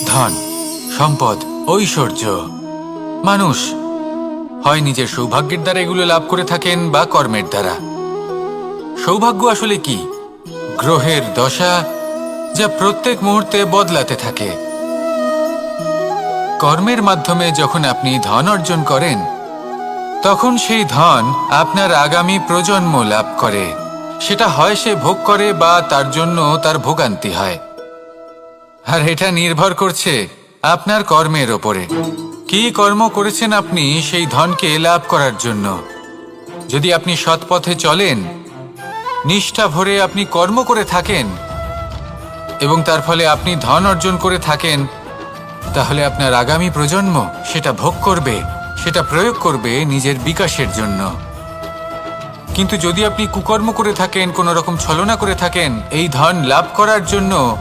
ধন, সম্পদ, ঐশ্বর্য। মানুষ হয় নিজের সৌভাগ্যের দ্বারা এগুলো লাভ করে থাকেন বা কর্মের দ্বারা। সৌভাগ্য আসলে কি? গ্রহের দশা, যা প্রত্যেক মুহূর্তে বদলাতে থাকে। কর্মের মাধ্যমে যখন আপনি ধন অর্জন করেন, তখন সেই ধন আপনার আগামী প্রজন্ম লাভ করে। সেটা হয় সে ভোগ করে বা তার জন্য তার ভোগান্তি হয়। আর এটা নির্ভর করছে আপনার কর্মের ওপরে। কি কর্ম করেছেন আপনি সেই ধনকে লাভ করার জন্য। যদি আপনি সৎ পথে চলেন, নিষ্ঠা ভরে আপনি কর্ম করে থাকেন এবং তার ফলে আপনি ধন অর্জন করে থাকেন, তাহলে আপনার আগামী প্রজন্ম সেটা ভোগ করবে, সেটা প্রয়োগ করবে নিজের বিকাশের জন্য। কিন্তু যদি আপনি কুকর্ম করে থাকেন, কোনো রকম ছলনা করে থাকেন এই ধন লাভ করার জন্য,